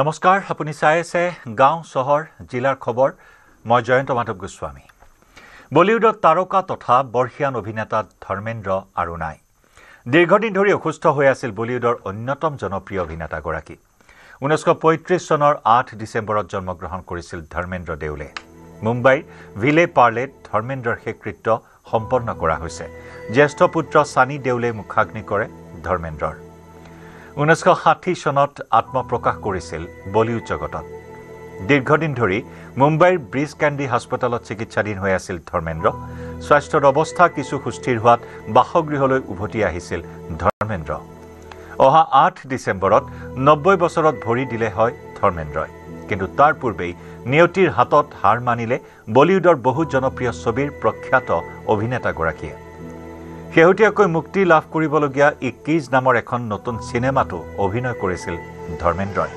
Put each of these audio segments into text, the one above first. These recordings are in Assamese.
নমস্কাৰ আপুনি চাই আছে গাঁও চহৰ জিলাৰ খবৰ মই জয়ন্ত মাধৱ গোস্বামী বলিউডৰ তাৰকা তথা বৰ্ষিয়ান অভিনেতা ধৰ্মেন্দ্ৰ আৰু নাই দীৰ্ঘদিন ধৰি অসুস্থ হৈ আছিল বলিউডৰ অন্যতম জনপ্ৰিয় অভিনেতা গৰাকী 1935 চনৰ 8 ডিসেম্বৰত জন্মগ্ৰহণ কৰিছিল ধৰ্মেন্দ্ৰ দেউলে মুম্বাইৰ ভিলে পাৰ্লেত ধৰ্মেন্দ্ৰৰ শেষকৃত্য সম্পন্ন কৰা হৈছে জ্যেষ্ঠ পুত্ৰ সানি দেউলে মুখাগ্নি কৰে ধৰ্মেন্দ্ৰৰ 1960 চনত আত্মপ্ৰকাশ কৰিছিল বলিউড জগতত দীৰ্ঘদিন ধৰি মুম্বাইৰ ব্ৰিজ কেণ্ডি হাস্পতালত চিকিৎসাধীন হৈ আছিল ধৰ্মেন্দ্ৰ স্বাস্থ্যৰ অৱস্থা কিছু সুস্থিৰ হোৱাত বাসগৃহলৈ উভতি আহিছিল ধৰ্মেন্দ্ৰ অহা 8 ডিসেম্বৰত 90 বছৰত ভৰি দিলে হয় ধৰ্মেন্দ্ৰই কিন্তু তাৰ পূৰ্বেই নিয়তিৰ হাতত হাৰ মানিলে বলিউডৰ বহু জনপ্ৰিয় ছবিৰ প্ৰখ্যাত অভিনেতা গৰাকীয়ে শেহতীয়াকৈ মুক্তি লাভ কৰিবলগীয়া 21 নামৰ এখন নতুন সিনেমাটো অভিনয় কৰিছিল ধৰ্মেন্দ্ৰই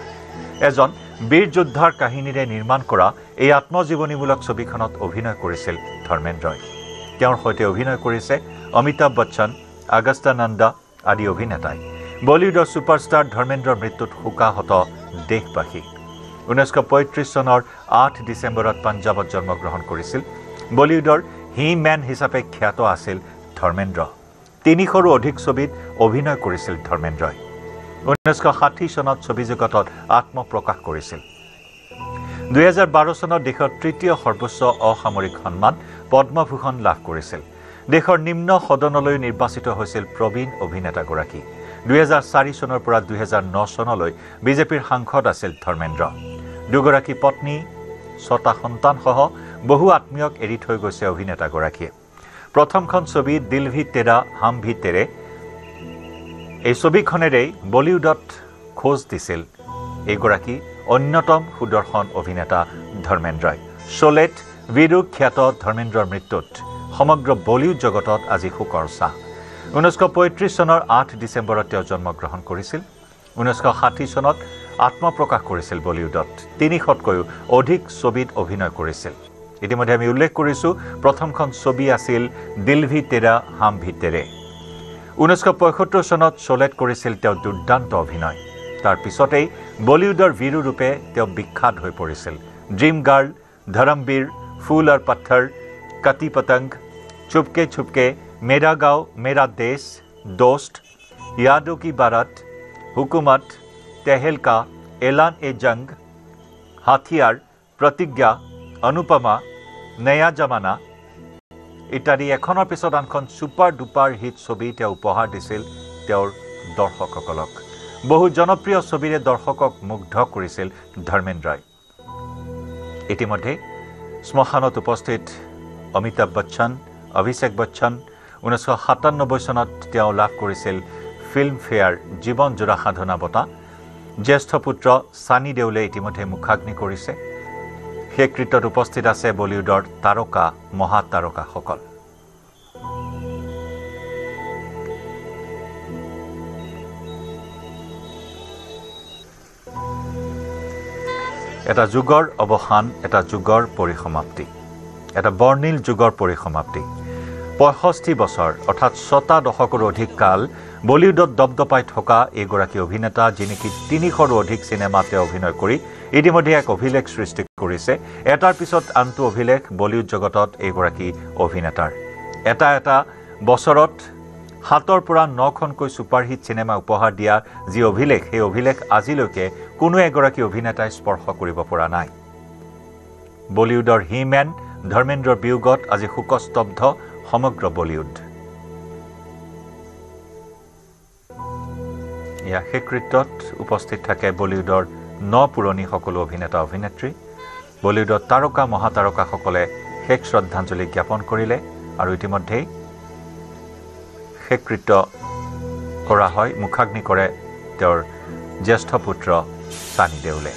এজন বীৰ যোদ্ধাৰ কাহিনীৰে নিৰ্মাণ কৰা এই আত্মজীৱনীমূলক ছবিখনত অভিনয় কৰিছিল ধৰ্মেন্দ্ৰই তেওঁৰ সৈতে অভিনয় কৰিছে অমিতাভ বচ্চন আগস্তা নন্দা আদি অভিনেতাই বলিউডৰ সুপাৰষ্টাৰ ধৰ্মেন্দ্ৰৰ মৃত্যুত শোকাহত দেশবাসী 1935 চনৰ 8 ডিসেম্বৰত পঞ্জাবত জন্মগ্ৰহণ কৰিছিল বলিউডৰ হি মেন হিচাপে খ্যাত আছিল ধৰ্মেন্দ্ৰ 300ৰো অধিক ছবিত অভিনয় কৰিছিল ধৰ্মেন্দ্ৰই 1960 চনত ছবি জগতত আত্মপ্ৰকাশ কৰিছিল 2012 চনত দেশৰ তৃতীয় সৰ্বোচ্চ অসামৰিক সন্মান পদ্মভূষণ লাভ কৰিছিল দেশৰ নিম্ন সদনলৈ নিৰ্বাচিত হৈছিল প্ৰবীণ অভিনেতা গৰাকী 2004 চনৰ পৰা 2009 চনলৈ বিজেপিৰ সাংসদ আছিল ধৰ্মেন্দ্ৰ দুগৰাকী পত্নী ছটা সন্তান সহ বহু আত্মীয়ক এৰি থৈ গৈছে অভিনেতা গৰাকীয়ে প্ৰথমখন ছবি দিল ভি তেৰা হাম ভি তেৰে এই ছবিখনেৰে বলিউডত খোজ দিছিল এইগৰাকী অন্যতম সুদৰ্শন অভিনেতা ধৰ্মেন্দ্ৰই শোলেত বীৰু খ্যাত ধৰ্মেন্দ্ৰৰ মৃত্যুত সমগ্ৰ বলিউড জগতত আজি শোকৰ ছাঁ 1935 চনৰ 8 ডিসেম্বৰত তেওঁ জন্মগ্ৰহণ কৰিছিল 1960 চনত আত্মপ্ৰকাশ কৰিছিল বলিউডত 300তকৈও অধিক ছবিত অভিনয় কৰিছিল ইতিমধ্যে আমি উল্লেখ কৰিছো প্ৰথমখন ছবি আছিল দিল ভি তেৰা হাম ভি তেৰে 1975 চনত শোলেত কৰিছিল তেওঁ দুৰ্দান্ত অভিনয় তাৰ পিছতেই বলিউডৰ বীৰু ৰূপে তেওঁ বিখ্যাত হৈ পৰিছিল ড্ৰিম গাৰ্ল ধৰমবীৰ ফুল আৰু পত্থৰ কতি পতংগ চুপকে চুপকে मेरा गांव मेरा देश दोस्त यादों की बारात हुकूमत तहलका ऐलान ए जंग हाथियार प्रतिज्ञा अनुपमा नया जमाना इत्यादि एखনৰ পিছত আনখন সুপাৰ ডুপাৰ হিট ছবি তেওঁ উপহাৰ দিছিল তেওঁৰ দৰ্শকসকলক বহু জনপ্ৰিয় ছবিৰে দৰ্শকক মুগ্ধ কৰিছিল ধৰ্মেন্দ্ৰই ইতিমধ্যে শ্মশানত উপস্থিত অমিতাভ বচ্চন অভিষেক বচ্চন 1997 চনত তেওঁ লাভ কৰিছিল ফিল্মফেয়াৰ জীৱন জোৰা সাধনা বঁটা জ্যেষ্ঠ পুত্ৰ সানি দেউলে ইতিমধ্যে মুখাগ্নি কৰিছে শেষকৃত্যত উপস্থিত আছে বলিউডৰ তাৰকা মহাতাৰকাসকল এটা যুগৰ অৱসান এটা যুগৰ পৰিসমাপ্তি এটা বৰ্ণিল যুগৰ পৰিসমাপ্তি 65 বছৰ অৰ্থাৎ 6টা দশকৰ অধিক কাল বলিউডত দবদপাই থকা এগৰাকী অভিনেতা যিনি কি 300ৰো অধিক সিনেমাতে অভিনয় কৰি ইতিমধ্যে এক অভিলেখ সৃষ্টি কৰিছে এটাৰ পিছত আনটো অভিলেখ বলিউড জগতত এগৰাকী অভিনেতাৰ এটা বছৰত 7ৰ পৰা 9খনকৈ সুপাৰহিট সিনেমা উপহাৰ দিয়া যি অভিলেখ সেই অভিলেখ আজিলৈকে কোনো এগৰাকী অভিনেতাই স্পৰ্শ কৰিব পৰা নাই বলিউডৰ হিমেন ধৰ্মেন্দ্ৰৰ বিয়োগত আজি শোকস্তব্ধ সমগ্ৰ বলিউড ইয়া শেষকৃত্যত উপস্থিত থাকে বলিউডৰ পুৰণি সকলো অভিনেতা অভিনেত্ৰী বলিউডৰ তাৰকা মহাতাৰকাসকলে শেষ শ্ৰদ্ধাঞ্জলি জ্ঞাপন কৰিলে আৰু ইতিমধ্যে শেষকৃত্য কৰা হয় মুখাগ্নি কৰে তেওঁৰ জ্যেষ্ঠ পুত্ৰ সানি দেউলে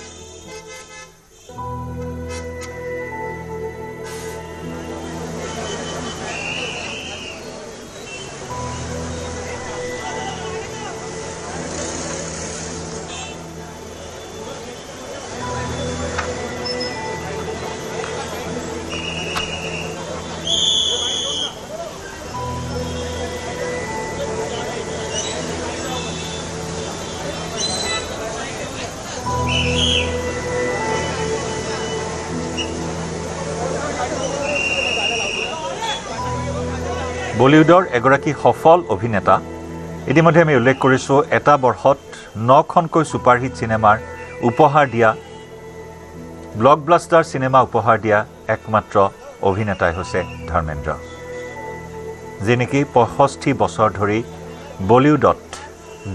বলিউডৰ এগৰাকী সফল অভিনেতা ইতিমধ্যে আমি উল্লেখ কৰিছোঁ এটা বৰ্ষত 9খনকৈ ছুপাৰহিট চিনেমাৰ উপহাৰ দিয়া ব্লকবাষ্টাৰ চিনেমা উপহাৰ দিয়া একমাত্ৰ অভিনেতাই হৈছে ধৰ্মেন্দ্ৰ যি নেকি 65 বছৰ ধৰি বলিউডত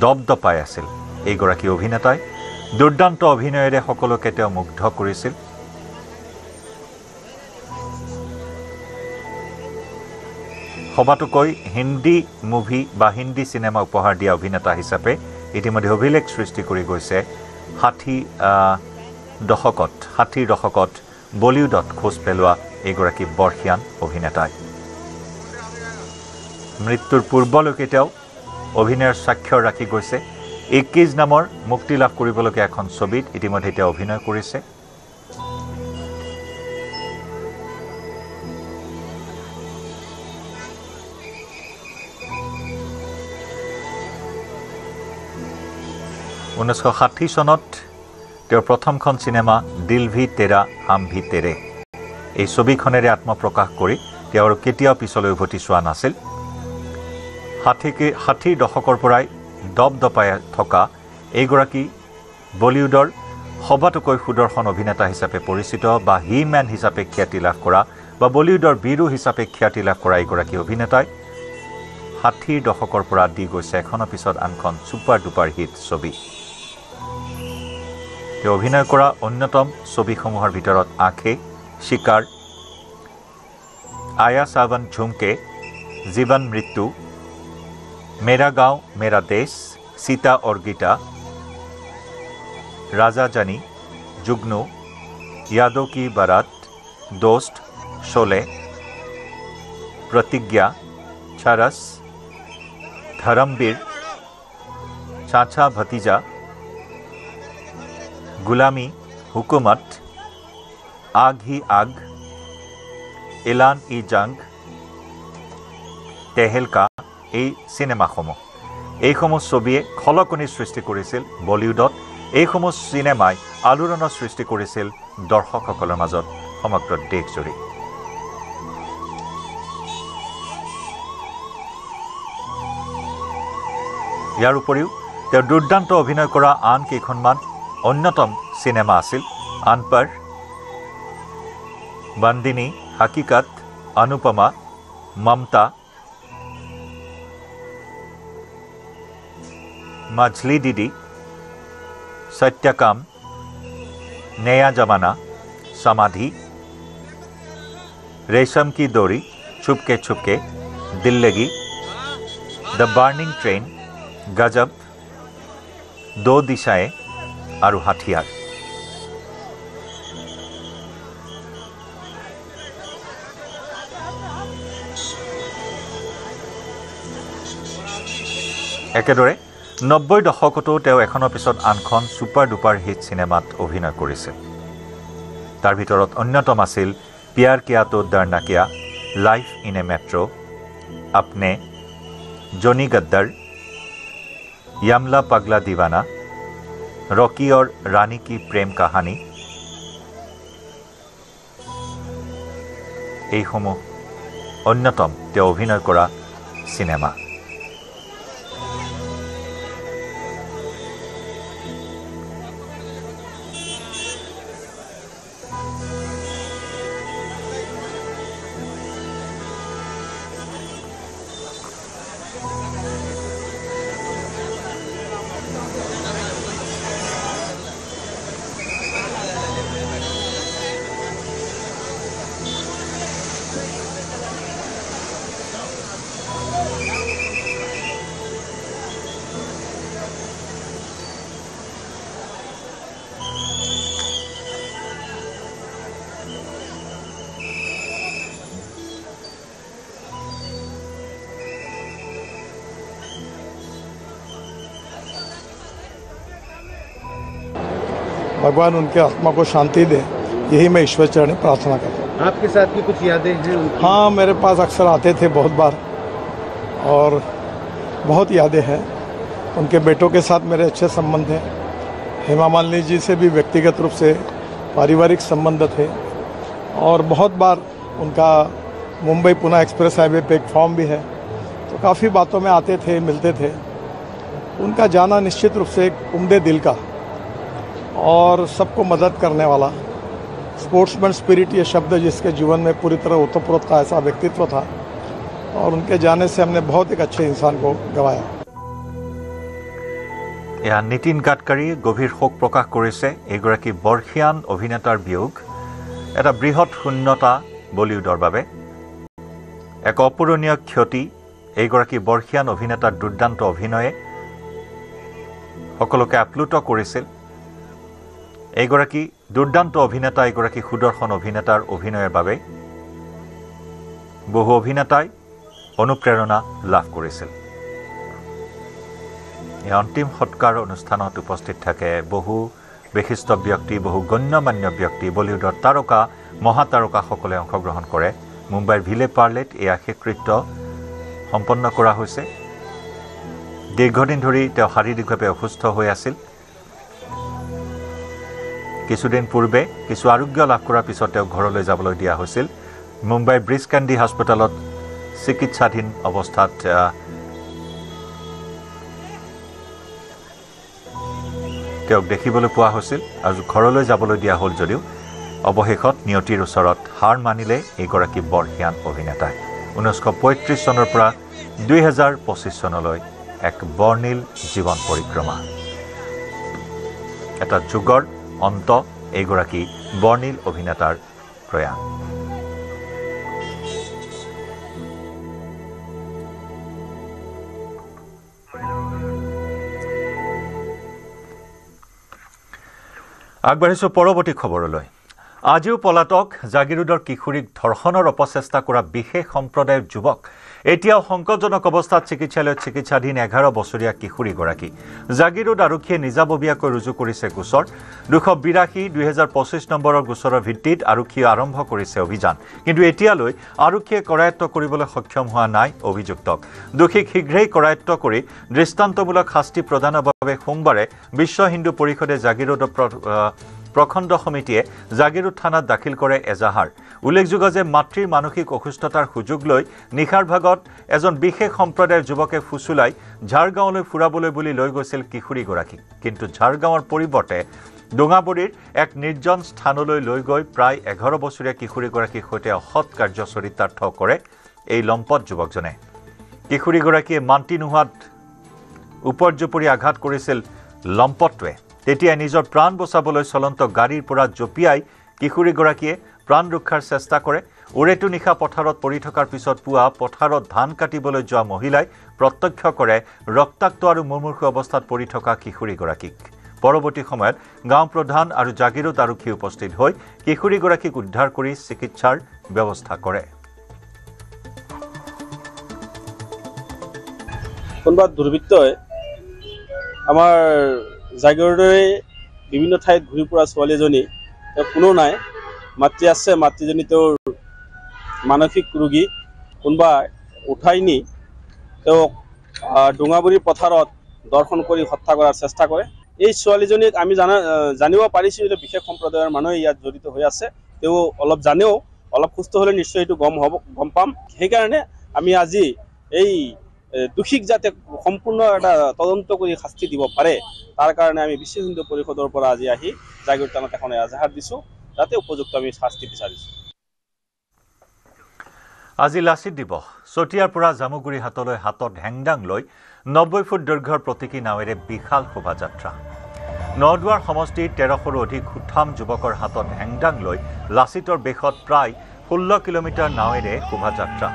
দপদপাই আছিল এইগৰাকী অভিনেতাই দুৰ্দান্ত অভিনয়েৰে সকলোকে তেওঁ মুগ্ধ কৰিছিল সবাতোকৈ হিন্দী মুভি বা হিন্দী চিনেমা উপহাৰ দিয়া অভিনেতা হিচাপে ইতিমধ্যে অভিলেখ সৃষ্টি কৰি গৈছে 60 দশকত বলিউডত খোজ পেলোৱা এইগৰাকী বৰ্ষীয়ান অভিনেতাই মৃত্যুৰ পূৰ্বলৈকে তেওঁ অভিনয়ৰ স্বাক্ষৰ ৰাখি গৈছে 21 নামৰ মুক্তি লাভ কৰিবলগীয়া এখন ছবিত ইতিমধ্যে তেওঁ অভিনয় কৰিছে উনৈশ 1960 চনত তেওঁৰ প্ৰথমখন চিনেমা দিল ভি তেৰা হাম ভি তেৰে এই ছবিখনেৰে আত্মপ্ৰকাশ কৰি তেওঁ কেতিয়াও পিছলৈ উভতি চোৱা নাছিল 60 দশকৰ পৰাই দপদপাই থকা এইগৰাকী বলিউডৰ সবাতোকৈ সুদৰ্শন অভিনেতা হিচাপে পৰিচিত বা হি মেন হিচাপে খ্যাতি লাভ কৰা বা বলিউডৰ বীৰু হিচাপে খ্যাতি লাভ কৰা এইগৰাকী অভিনেতাই 60 দশকৰ পৰা দি গৈছে এখনৰ পিছত আনখন ছুপাৰ ডুপাৰ হিট ছবি তেওঁ অভিনয় কৰা অন্যতম ছবিসমূহৰ ভিতৰত আঁখে শিকাৰ আয়া সাৱন ঝুমকে জীৱন মৃত্যু মেৰা গাঁও মেৰা দেশ সীতা और गीता राजा जानी जुगनू यादों की बारात दोस्त शोले प्रतिज्ञा छरस धर्मवीर चाचा भतीजा गुलामी हुकूमत आग ही आग एलान इ जंग तेहलका এই সিনেমাসমূহ এইসমূহ ছবিয়ে খলকনি সৃষ্টি কৰিছিল বলিউডত এইসমূহ সিনেমাই আলোড়নৰ সৃষ্টি কৰিছিল দৰ্শকসকলৰ মাজত সমগ্ৰ দেশজুৰি ইয়াৰ উপৰিও তেওঁ দুৰ্দান্ত অভিনয় কৰা আন কেইখনমান অন্যতম সিনেমা আছিল আনপাৰ বান্দিনী হাকিকত অনুপমা মমতা मछली दीदी सत्यकाम नया जमाना समाधि रेशम की डोरी छुपके छुपके दिल लगी द बार्निंग ट्रेन गजब दो दिशाएं और हथियार একেদৰে 90 দশকতো তেওঁ এখনৰ পিছত আনখন ছুপাৰ ডুপাৰ হিট সিনেমাত অভিনয় কৰিছিল তাৰ ভিতৰত অন্যতম আছিল প্যাৰ কিয়া তো ডৰনা কিয়া লাইফ ইন এ মেট্ৰো अपने জনি গদ্দাৰ यामला पगला दीवाना रॉकी और रानी की प्रेम कहानी এইসমূহ অন্যতম তেওঁ অভিনয় কৰা সিনেমা भगवान उनके आत्मा को शांति दे, यही मैं ईश्वर चरण प्रार्थना करता हूँ। आपके साथ की कुछ यादें हैं उनकी? हाँ, मेरे पास अक्सर आते थे बहुत बार और बहुत यादें हैं। उनके बेटों के साथ मेरे अच्छे संबंध हैं। हेमा मालिनी जी से भी व्यक्तिगत रूप से पारिवारिक संबंध थे और बहुत बार उनका मुंबई पुणे एक्सप्रेस हाईवे पे एक फॉर्म भी है, तो काफ़ी बातों में आते थे, मिलते थे। उनका जाना निश्चित रूप से एक उम्दे दिल का और सबको मदद करने वाला, स्पोर्ट्समैन स्पिरिट ये शब्द जिसके जीवन में पूरी तरह ओतप्रोत था, ऐसा व्यक्तित्व था, और उनके जाने से हमने बहुत एक अच्छे इंसान को गंवाया। या নীতিন গাডকাৰী গভীৰ শোক প্ৰকাশ কৰিছে এগৰাকী বৰ্ষীয়ান অভিনেতাৰ বিয়োগ এটা বৃহৎ শূন্যতা বলিউডৰ বাবে এক অপূৰণীয় ক্ষতি এইগৰাকী বৰ্ষীয়ান অভিনেতাৰ দুৰ্দান্ত অভিনয়ে সকলোকে আপ্লুত কৰিছিল এইগৰাকী দুৰ্দান্ত অভিনেতা এগৰাকী সুদৰ্শন অভিনেতাৰ অভিনয়ৰ বাবে বহু অভিনেতাই অনুপ্ৰেৰণা লাভ কৰিছিল এই অন্তিম সৎকাৰ অনুষ্ঠানত উপস্থিত থাকে বহু বিশিষ্ট ব্যক্তি বহু গণ্যমান্য ব্যক্তি বলিউডৰ তাৰকা মহাতাৰকাসকলে অংশগ্ৰহণ কৰে মুম্বাইৰ ভিলে পাৰ্লেট এই আশেকৃত্য সম্পন্ন কৰা হৈছে দীৰ্ঘদিন ধৰি তেওঁ শাৰীৰিকভাৱে অসুস্থ হৈ আছিল কিছুদিন পূৰ্বে কিছু আৰোগ্য লাভ কৰাৰ পিছত তেওঁ ঘৰলৈ যাবলৈ দিয়া হৈছিল মুম্বাইৰ ব্ৰিজ কেণ্ডি হাস্পতালত চিকিৎসাধীন অৱস্থাত তেওঁক দেখিবলৈ পোৱা হৈছিল আৰু ঘৰলৈ যাবলৈ দিয়া হ'ল যদিও অৱশেষত নিয়তিৰ ওচৰত হাৰ মানিলে এগৰাকী বৰ্ষীয়ান অভিনেতাই 1935 চনৰ পৰা 2025 চনলৈ এক বৰ্ণিল জীৱন পৰিক্ৰমা এটা যুগৰ অন্ত এগৰাকী বৰ্ণিল অভিনেতাৰ প্ৰয়াণ আগবাঢ়িছো পৰৱৰ্তী খবৰলৈ আজিও পলাতক জাগিৰোডৰ কিশোৰীক ধৰ্ষণৰ অপচেষ্টা কৰা বিশেষ সম্প্ৰদায়ৰ যুৱক এতিয়াও সংকটজনক অৱস্থাত চিকিৎসালয়ত চিকিৎসাধীন 11 বছৰীয়া কিশোৰীগৰাকী জাগিৰোড আৰক্ষীয়ে নিজাববীয়াকৈ ৰুজু কৰিছে গোচৰ 282/2025 নম্বৰৰ গোচৰৰ ভিত্তিত আৰক্ষীয়ে আৰম্ভ কৰিছে অভিযান কিন্তু এতিয়ালৈ আৰক্ষীয়ে কৰায়ত্ব কৰিবলৈ সক্ষম হোৱা নাই অভিযুক্তক দোষীক শীঘ্ৰেই কৰায়ত্ব কৰি দৃষ্টান্তমূলক শাস্তি প্ৰদানৰ বাবে সোমবাৰে বিশ্ব হিন্দু পৰিষদে জাগিৰোড প্ৰখণ্ড সমিতিয়ে জাগিৰোড থানাত দাখিল কৰে এজাহাৰ উল্লেখযোগ্য যে মাতৃৰ মানসিক অসুস্থতাৰ সুযোগ লৈ নিখাৰ ভাগত এজন বিশেষ সম্প্ৰদায়ৰ যুৱকে ফুসুলাই ঝাৰগাঁৱলৈ ফুৰাবলৈ বুলি লৈ গৈছিল কিশোৰীগৰাকী কিন্তু ঝাৰগাঁৱৰ পৰিৱৰ্তে ডোঙাবৰীৰ এক নিৰ্জন স্থানলৈ লৈ গৈ প্ৰায় 11 বছৰীয়া কিশোৰীগৰাকীৰ সৈতে অসৎ কাৰ্য চৰিতাৰ্থ কৰে এই লম্পট যুৱকজনে কিশোৰীগৰাকীয়ে মান্তি নোহোৱাত উপৰ্যুপৰি আঘাত কৰিছিল লম্পটটোৱে তেতিয়া নিজৰ প্ৰাণ বচাবলৈ চলন্ত গাড়ীৰ পৰা জপিয়াই কিশোৰীগৰাকীয়ে প্ৰাণ ৰক্ষাৰ চেষ্টা কৰে উৰেটো নিশা পথাৰত পৰি থকাৰ পিছত পুৱা পথাৰত ধান কাটিবলৈ যোৱা মহিলাই প্ৰত্যক্ষ কৰে ৰক্তাক্ত আৰু মুমূৰ্ষু অৱস্থাত পৰি থকা কিশোৰীগৰাকীক পৰৱৰ্তী সময়ত গাঁও প্ৰধান আৰু জাগিৰোড আৰক্ষী উপস্থিত হৈ কিশোৰীগৰাকীক উদ্ধাৰ কৰি চিকিৎসাৰ ব্যৱস্থা কৰে কোনবা দুৰ্বৃত্তই আমাৰ জাগিৰোডৰে বিভিন্ন ঠাইত ঘূৰি ফুৰা ছোৱালীজনী কোনো নাই মাতৃ আছে মাতৃজনী তেওঁৰ মানসিক ৰোগী কোনোবা উঠাই নি তেওঁক ডোঙাবৰীৰ পথাৰত দৰ্শন কৰি হত্যা কৰাৰ চেষ্টা কৰে এই ছোৱালীজনীক আমি জানিব পাৰিছোঁ যে বিশেষ সম্প্ৰদায়ৰ মানুহ ইয়াত জড়িত হৈ আছে তেওঁ অলপ জানেও অলপ সুস্থ হ'লে নিশ্চয় এইটো গম পাম সেইকাৰণে আমি আজি এই দোষীক যাতে সম্পূৰ্ণ এটা তদন্ত কৰি শাস্তি দিব পাৰে তাৰ কাৰণে আমি বিশ্ব হিন্দু পৰিষদৰ পৰা আজি আহি জাগিৰোড থানাত এখন এজাহাৰ দিছোঁ যাতে উপযুক্ত আমি শাস্তি বিচাৰিছোঁ আজি লাচিত দিৱস চতিয়াৰ পৰা জামুগুৰি হাতলৈ হাতত হেংদাং লৈ 90 ফুট দৈৰ্ঘ্যৰ প্ৰতীকী নাৱেৰে বিশাল শোভাযাত্ৰা নদুৱাৰ সমষ্টিৰ 1300ৰো অধিক সুঠাম যুৱকৰ হাতত হেংদাং লৈ লাচিতৰ বেশত প্ৰায় 16 কিলোমিটাৰ নাৱেৰে শোভাযাত্ৰা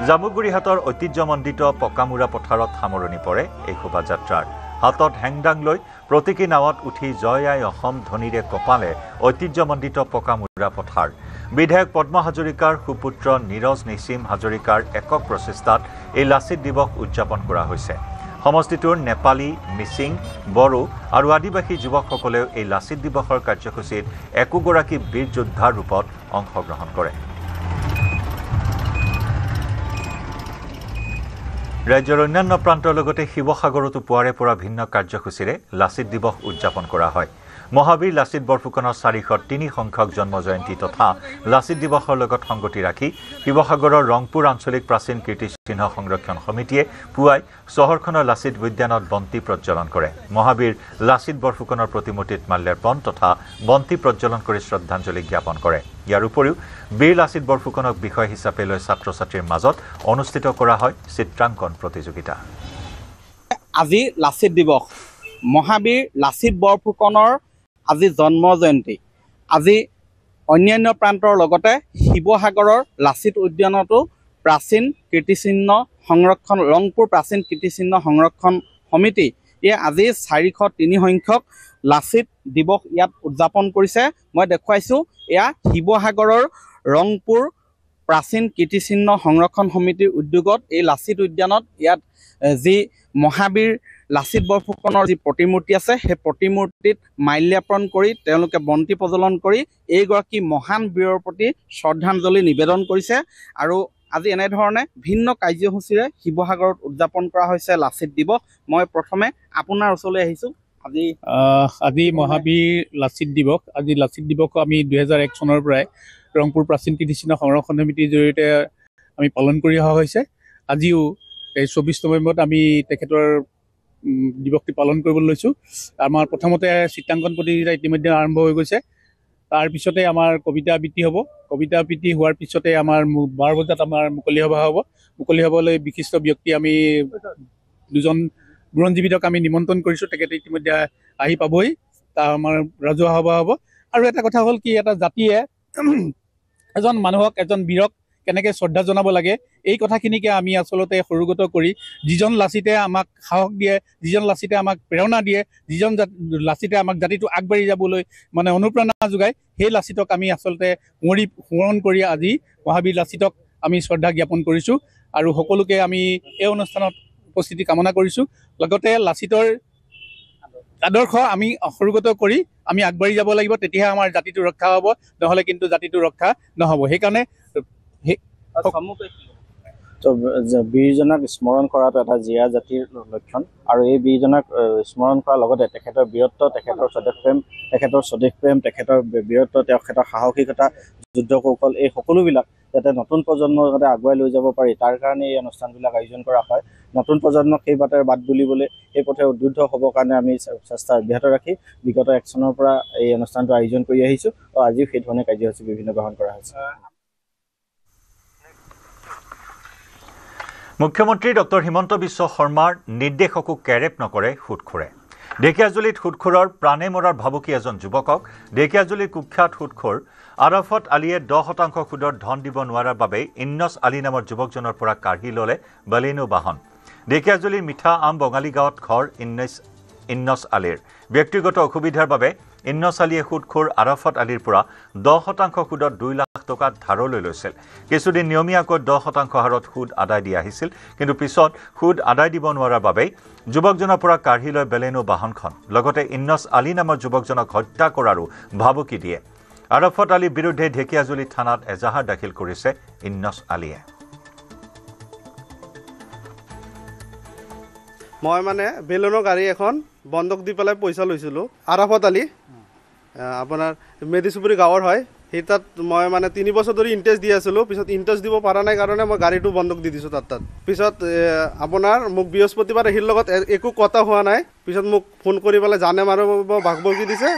জামুগুৰিহাটৰ ঐতিহ্যমণ্ডিত পকামুৰা পথাৰত সামৰণি পৰে এই শোভাযাত্ৰাৰ হাতত হেংদাং লৈ প্ৰতীকী নাৱত উঠি জয় আই অসম ধ্বনিৰে কপালে ঐতিহ্যমণ্ডিত পকামুৰা পথাৰ বিধায়ক পদ্মা হাজৰিকাৰ সুপুত্ৰ নীৰজ নিসিম হাজৰিকাৰ একক প্ৰচেষ্টাত এই লাচিত দিৱস উদযাপন কৰা হৈছে সমষ্টিটোৰ নেপালী মিচিং বড়ো আৰু আদিবাসী যুৱকসকলেও এই লাচিত দিৱসৰ কাৰ্যসূচীত একোগৰাকী বীৰ যোদ্ধাৰ ৰূপত অংশগ্ৰহণ কৰে ৰাজ্যৰ অন্যান্য প্ৰান্তৰ লগতে শিৱসাগৰতো পুৱাৰে পৰা ভিন্ন কাৰ্যসূচীৰে লাচিত দিৱস উদযাপন কৰা হয় মহাবীৰ লাচিত বৰফুকনৰ 403 সংখ্যক জন্ম জয়ন্তী তথা লাচিত দিৱসৰ লগত সংগতি ৰাখি শিৱসাগৰৰ ৰংপুৰ আঞ্চলিক প্ৰাচীন কীৰ্তিচিহ্ন সংৰক্ষণ সমিতিয়ে পুৱাই চহৰখনৰ লাচিত উদ্যানত বন্তি প্ৰজ্বলন কৰে। মহাবীৰ লাচিত বৰফুকনৰ প্ৰতিমূৰ্তিত মাল্যাৰ্পণ তথা বন্তি প্ৰজ্বলন কৰি শ্ৰদ্ধাঞ্জলি জ্ঞাপন কৰে। ইয়াৰ উপৰিও বীৰ লাচিত বৰফুকনক বিষয় হিচাপে লৈ ছাত্ৰ-ছাত্ৰীৰ মাজত অনুষ্ঠিত কৰা হয় চিত্ৰাংকন প্ৰতিযোগিতা। আজি লাচিত দিৱস, মহাবীৰ লাচিত বৰফুকনৰ আজি জন্ম জয়ন্তী। আজি অন্যান্য প্ৰান্তৰ লগতে শিৱসাগৰৰ লাচিত উদ্যানতো প্ৰাচীন কীৰ্তিচিহ্ন সংৰক্ষণ ৰংপুৰ প্ৰাচীন কীৰ্তিচিহ্ন সংৰক্ষণ সমিতি আজি 403 সংখ্যক লাচিত দিৱস ইয়াত উদযাপন কৰিছে। মই দেখুৱাইছোঁ এয়া শিৱসাগৰৰ ৰংপুৰ প্ৰাচীন কীৰ্তিচিহ্ন সংৰক্ষণ সমিতিৰ উদ্যোগত এই লাচিত উদ্যানত ইয়াত যি মহাবীৰ লাচিত বৰফুকনৰ যি প্ৰতিমূৰ্তি আছে সেই প্ৰতিমূৰ্তিত মাল্যাৰ্পণ কৰি তেওঁলোকে বন্তি প্ৰজ্বলন কৰি এইগৰাকী মহান বীৰৰ প্ৰতি শ্ৰদ্ধাঞ্জলি নিবেদন কৰিছে। আৰু আজি এনেধৰণে ভিন্ন কাৰ্যসূচীৰে শিৱসাগৰত উদযাপন কৰা হৈছে লাচিত দিৱস। মই প্ৰথমে আপোনাৰ ওচৰলৈ আহিছোঁ। আজি মহাবীৰ লাচিত দিৱস। আজি লাচিত দিৱস আমি 2001 চনৰ পৰাই ৰংপুৰ প্ৰাচীন কীৰ্তিচিহ্ন সংৰক্ষণ সমিতিৰ জৰিয়তে আমি পালন কৰি অহা হৈছে। আজিও এই 24 নৱেম্বৰত আমি তেখেতৰ দিৱসটি পালন কৰিবলৈ লৈছোঁ। আমাৰ প্ৰথমতে চিত্ৰাংকন প্ৰতিযোগিতা ইতিমধ্যে আৰম্ভ হৈ গৈছে। তাৰপিছতে আমাৰ কবিতা আবৃত্তি হ'ব। কবিতা আবৃত্তি হোৱাৰ পিছতে আমাৰ 12 বজাত আমাৰ মুকলি সভা হ'ব। মুকলি সভালৈ বিশিষ্ট ব্যক্তি আমি 2জন বুৰঞ্জীবিদক আমি নিমন্ত্ৰণ কৰিছোঁ। তেখেতে ইতিমধ্যে আহি পাবহি। আমাৰ ৰাজহুৱা সভা হ'ব। আৰু এটা কথা হ'ল কি, এটা জাতিয়ে এজন মানুহক এজন বীৰক কেনেকৈ শ্ৰদ্ধা জনাব লাগে এই কথাখিনিকে আমি আচলতে সৰুগত কৰি যিজন লাচিতে আমাক সাহস দিয়ে, যিজন লাচিতে আমাক প্ৰেৰণা দিয়ে, যিজন লাচিতে আমাক জাতিটো আগবাঢ়ি যাবলৈ মানে অনুপ্ৰেৰণা যোগায়, সেই লাচিতক আমি আচলতে সোঁৱৰণ কৰি আজি মহাবীৰ লাচিতক আমি শ্ৰদ্ধা জ্ঞাপন কৰিছোঁ। আৰু সকলোকে আমি এই অনুষ্ঠানত উপস্থিতি কামনা কৰিছোঁ। লগতে লাচিতৰ আদৰ্শ আমি সৰুগত কৰি আমি আগবাঢ়ি যাব লাগিব, তেতিয়াহে আমাৰ জাতিটো ৰক্ষা হ'ব, নহ'লে কিন্তু জাতিটো ৰক্ষা নহ'ব। সেইকাৰণে বীৰজনক স্মৰণ কৰাটো এটা জীয়া জাতিৰ লক্ষণ। আৰু এই বীৰজনক স্মৰণ কৰাৰ লগতে তেখেতৰ বীৰত্ব, তেখেতৰ স্বদেশ প্ৰেম, তেখেতৰ বীৰত্ব, তেখেতৰ সাহসিকতা, যুদ্ধ কৌশল, এই সকলোবিলাক যাতে নতুন প্ৰজন্মৰ যাতে আগুৱাই লৈ যাব পাৰি তাৰ কাৰণে এই অনুষ্ঠানবিলাক আয়োজন কৰা হয়। নতুন প্ৰজন্মক সেই বাটেৰে বাট বুলিবলৈ, সেই পথে উদ্বুদ্ধ হ'বৰ কাৰণে আমি চেষ্টা অব্যাহত ৰাখি বিগত 1 চনৰ পৰা এই অনুষ্ঠানটো আয়োজন কৰি আহিছোঁ। আৰু আজিও সেই ধৰণে কাৰ্যসূচী বিভিন্ন গ্ৰহণ কৰা হৈছে। মুখ্যমন্ত্ৰী ডক্টৰ হিমন্ত বিশ্ব শৰ্মাৰ নিৰ্দেশকো কেৰেপ নকৰে সুদখোৰে। ঢেকীয়াজুলিত সুদখোৰৰ প্ৰাণে মৰাৰ ভাবুকি এজন যুৱকক ঢেকীয়াজুলিৰ কুখ্যাত সুদখোৰ আৰাফত আলীয়ে 10% সুদৰ ধন দিব নোৱাৰাৰ বাবে ইন্নছ আলী নামৰ যুৱকজনৰ পৰা কাঢ়ি ল'লে বালিনো বাহন। ঢেকীয়াজুলিৰ মিঠা আম বঙালী গাঁৱত ঘৰ ইন্নছ আলীৰ। ব্যক্তিগত অসুবিধাৰ বাবে ইন্নছ আলীয়ে সুদখোৰ আৰাফত আলীৰ পৰা 10% সুদত 2 লাখ টকা ধাৰলৈ লৈছিল। কিছুদিন নিয়মীয়াকৈ 10% হাৰত সুদ আদায় দি আহিছিল, কিন্তু পিছত সুদ আদায় দিব নোৱাৰাৰ বাবে যুৱকজনৰ পৰা কাঢ়ি লৈ বেলেনো বাহনখন। লগতে ইন্নছ আলী নামৰ যুৱকজনক হত্যা কৰাৰো ভাবুকি দিয়ে। আৰাফত আলীৰ বিৰুদ্ধে ঢেকীয়াজুলি থানাত এজাহাৰ দাখিল কৰিছে ইন্নছ আলীয়ে। মই মানে বেলুনৰ গাড়ী এখন বন্ধক দি পেলাই পইচা লৈছিলোঁ। আৰাফত আলী আপোনাৰ মেডিচুপুৰী গাঁৱৰ হয়। সেই তাত মই মানে 3 বছৰ ধৰি ইণ্টাৰেষ্ট দি আছিলোঁ। পিছত ইণ্টাৰেষ্ট দিব পৰা নাই কাৰণে মই গাড়ীটো বন্ধক দি দিছোঁ তাত। পিছত আপোনাৰ মোক বৃহস্পতিবাৰ সিৰ লগত একো কথা হোৱা নাই। পিছত মোক ফোন কৰি পেলাই জানে মাৰিব ভাগবকি দিছে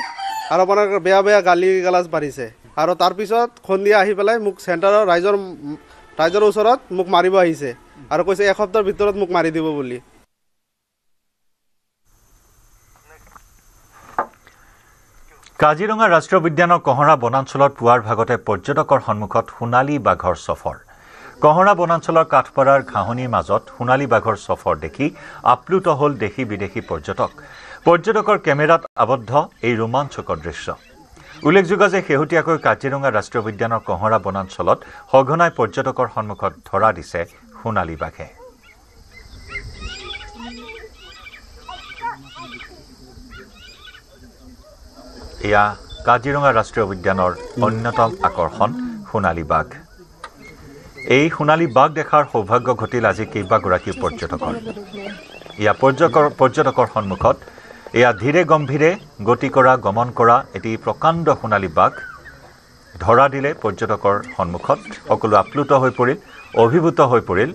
আৰু আপোনাৰ বেয়া গালি গালাজ পাৰিছে। আৰু তাৰপিছত সন্ধিয়া আহি পেলাই মোক চেণ্টাৰৰ ৰাইজৰ ওচৰত মোক মাৰিব আহিছে আৰু কৈছে 1 সপ্তাহৰ ভিতৰত মোক মাৰি দিব বুলি। কাজিৰঙা ৰাষ্ট্ৰীয় উদ্যানৰ কহৰা বনাঞ্চলত পুৱাৰ ভাগতে পৰ্যটকৰ সন্মুখত সোণালী বাঘৰ চফৰ। কহৰা বনাঞ্চলৰ কাঠপাৰাৰ ঘাঁহনিৰ মাজত সোণালী বাঘৰ চফৰ দেখি আপ্লুত হ'ল দেশী বিদেশী পৰ্যটকৰ কেমেৰাত আবদ্ধ এই ৰোমাঞ্চকৰ দৃশ্য। উল্লেখযোগ্য যে শেহতীয়াকৈ কাজিৰঙা ৰাষ্ট্ৰীয় উদ্যানৰ কহৰা বনাঞ্চলত সঘনাই পৰ্যটকৰ সন্মুখত ধৰা দিছে সোণালী বাঘে। এয়া কাজিৰঙা ৰাষ্ট্ৰীয় উদ্যানৰ অন্যতম আকৰ্ষণ সোণালী বাঘ। এই সোণালী বাঘ দেখাৰ সৌভাগ্য ঘটিল আজি কেইবাগৰাকী পৰ্যটকৰ। এয়া পৰ্যটকৰ সন্মুখত এয়া ধীৰে গম্ভীৰে গতি কৰা গমন কৰা এটি প্ৰকাণ্ড সোণালী বাঘ ধৰা দিলে পৰ্যটকৰ সন্মুখত সকলো আপ্লুত হৈ পৰিল অভিভূত হৈ পৰিল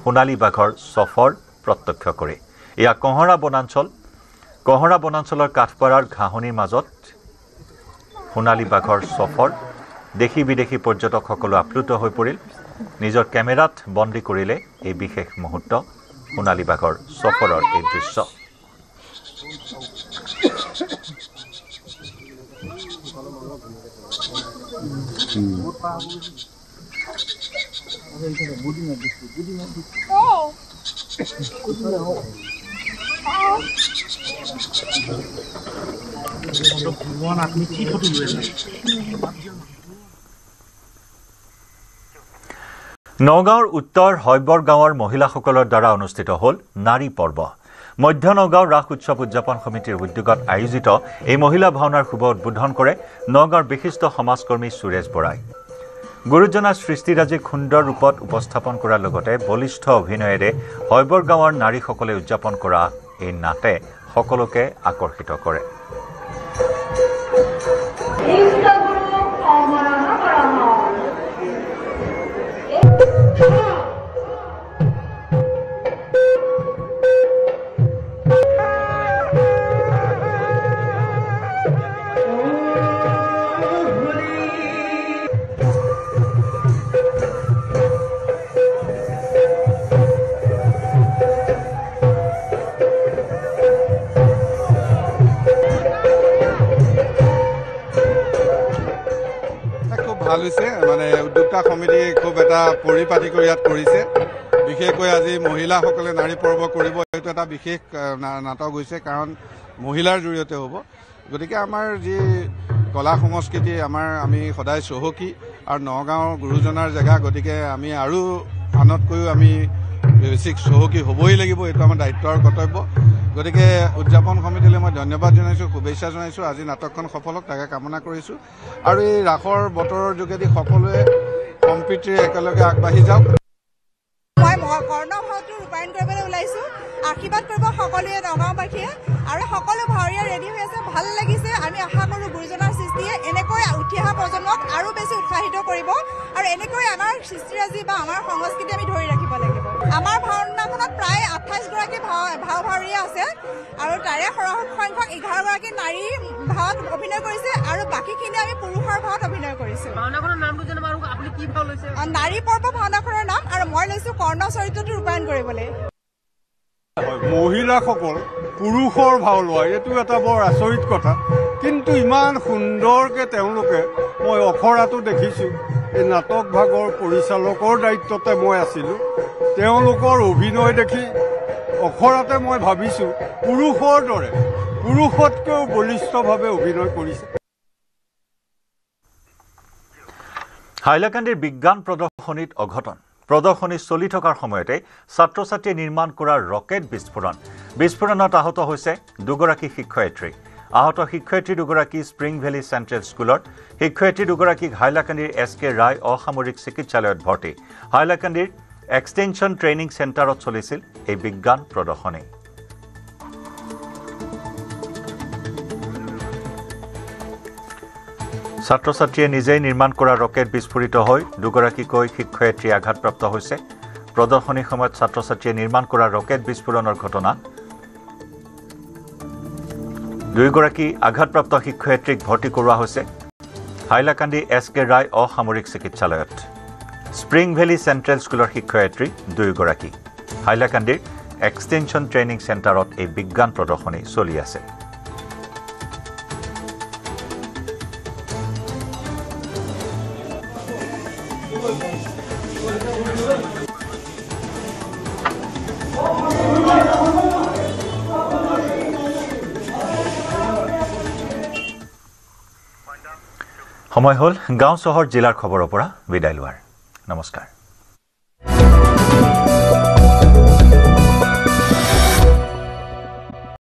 সোণালী বাঘৰ সফৰ প্ৰত্যক্ষ কৰি এয়া কহৰা বনাঞ্চলৰ কাঠপাৰাৰ ঘাঁহনিৰ মাজত সোণালী বাঘৰ সফৰ দেখি বিদেশী পৰ্যটকসকলো আপ্লুত হৈ পৰিল নিজৰ কেমেৰাত বন্দী কৰিলে এই বিশেষ মুহূৰ্ত সোণালী বাঘৰ সফৰৰ এই দৃশ্য নগাঁৱৰ উত্তৰ হৈবৰ গাঁৱৰ মহিলাসকলৰ দ্বাৰা অনুষ্ঠিত হ'ল নাৰী পৰ্ব মধ্য নগাঁও ৰাস উৎসৱ উদযাপন সমিতিৰ উদ্যোগত আয়োজিত এই মহিলা ভাওনাৰ শুভ উদ্বোধন কৰে নগাঁৱৰ বিশিষ্ট সমাজকৰ্মী সুৰেশ বৰাই গুৰুজনাৰ সৃষ্টিৰাজিক সুন্দৰ ৰূপত উপস্থাপন কৰাৰ লগতে বলিষ্ঠ অভিনয়েৰে হৈবৰ গাঁৱৰ নাৰীসকলে উদযাপন কৰা এই নাটে সকলোকে আকৰ্ষিত কৰে ভাল হৈছে মানে উদ্যোক্তা সমিতি খুব এটা পৰিপাটি কৰি ইয়াত কৰিছে বিশেষকৈ আজি মহিলাসকলে নাৰী পৰ্ব কৰিব এইটো এটা বিশেষ নাটক হৈছে কাৰণ মহিলাৰ জৰিয়তে হ'ব গতিকে আমাৰ যি কলা সংস্কৃতি আমি সদায় চহকী আৰু নগাঁৱৰ গুৰুজনাৰ জেগা গতিকে আমি আৰু আনতকৈও আমি বেছি চহকী হ'বই লাগিব এইটো আমাৰ দায়িত্ব আৰু কৰ্তব্য গতিকে উদযাপন সমিতিলৈ মই ধন্যবাদ জনাইছোঁ শুভেচ্ছা জনাইছোঁ আজি নাটকখন সফল হওক তাকে কামনা কৰিছোঁ আৰু এই ৰাসৰ বতৰৰ যোগেদি সকলোৱে সম্প্ৰীতিৰে একেলগে আগবাঢ়ি যাওক মই কৰ্ণভাৱটো ৰূপায়ণ কৰিবলৈ ওলাইছোঁ আশীৰ্বাদ কৰিব সকলোৱে নগাঁওবাসীয়ে আৰু সকলো ভাৱৰীয়া ৰেডি হৈ আছে ভাল লাগিছে আমি আশা কৰোঁ গুৰুজনাৰ সৃষ্টিয়ে এনেকৈ উঠি অহা প্ৰজন্মক আৰু বেছি উৎসাহিত কৰিব আৰু এনেকৈ আমাৰ সৃষ্টিৰাজি বা আমাৰ সংস্কৃতি আমি ধৰি ৰাখিব লাগিব আমাৰ ভাওনাখনত প্ৰায় 28 গৰাকী ভাৱৰীয়া আছে আৰু তাৰে সৰহ সংখ্যক 11 গৰাকী নাৰী ভাৱত অভিনয় কৰিছে আৰু বাকীখিনি আমি পুৰুষৰ ভাৱত অভিনয় কৰিছোঁ ভাওনাখনৰ নামটো জানো বাৰু আপুনি কি ভাও লৈছে নাৰী পৰ্ব ভাওনাখনৰ নাম আৰু মই লৈছোঁ কৰ্ণ চৰিত্ৰটো ৰূপায়ণ কৰিবলৈ মহিলাসকল পুৰুষৰ ভাও লোৱা এইটো এটা বৰ আচৰিত কথা কিন্তু ইমান সুন্দৰকৈ তেওঁলোকে মই অখৰাটো দেখিছোঁ এই নাটক ভাগৰ পৰিচালকৰ দায়িত্বতে মই আছিলোঁ তেওঁলোকৰ অভিনয় দেখি অখৰাতে মই ভাবিছোঁ পুৰুষৰ দৰে পুৰুষতকৈও বলিষ্ঠভাৱে অভিনয় কৰিছে হাইলাকান্দিৰ বিজ্ঞান প্ৰদৰ্শনীত অঘটন প্ৰদৰ্শনী চলি থকাৰ সময়তে ছাত্ৰ ছাত্ৰীয়ে নিৰ্মাণ কৰা ৰকেট বিস্ফোৰণত আহত হৈছে দুগৰাকী শিক্ষয়িত্ৰী আহত শিক্ষয়িত্ৰী দুগৰাকী স্প্ৰিং ভেলী চেণ্ট্ৰেল স্কুলৰ শিক্ষয়িত্ৰী দুগৰাকীক হাইলাকান্দিৰ SK ৰায় অসামৰিক চিকিৎসালয়ত ভৰ্তি হাইলাকান্দিৰ এক্সটেনশ্যন ট্ৰেইনিং চেণ্টাৰত চলিছিল এই বিজ্ঞান প্ৰদৰ্শনী ছাত্ৰ ছাত্ৰীয়ে নিজেই নিৰ্মাণ কৰা ৰকেট বিস্ফোৰিত হৈ দুগৰাকীকৈ শিক্ষয়িত্ৰী আঘাতপ্ৰাপ্ত হৈছে প্ৰদৰ্শনীৰ সময়ত ছাত্ৰ ছাত্ৰীয়ে নিৰ্মাণ কৰা ৰকেট বিস্ফোৰণৰ ঘটনা দুইগৰাকী আঘাতপ্ৰাপ্ত শিক্ষয়িত্ৰীক ভৰ্তি কৰোৱা হৈছে হাইলাকান্দি SK ৰায় অসামৰিক চিকিৎসালয়ত স্প্ৰিং ভেলী চেণ্ট্ৰেল স্কুলৰ শিক্ষয়িত্ৰী দুইগৰাকী হাইলাকান্দিৰ এক্সটেনশ্যন ট্ৰেইনিং চেণ্টাৰত এই বিজ্ঞান প্ৰদৰ্শনী চলি আছে সময় হল গাঁও চহৰ জিলাৰ খবৰৰ পৰা বিদায় লোৱাৰ নমস্কাৰ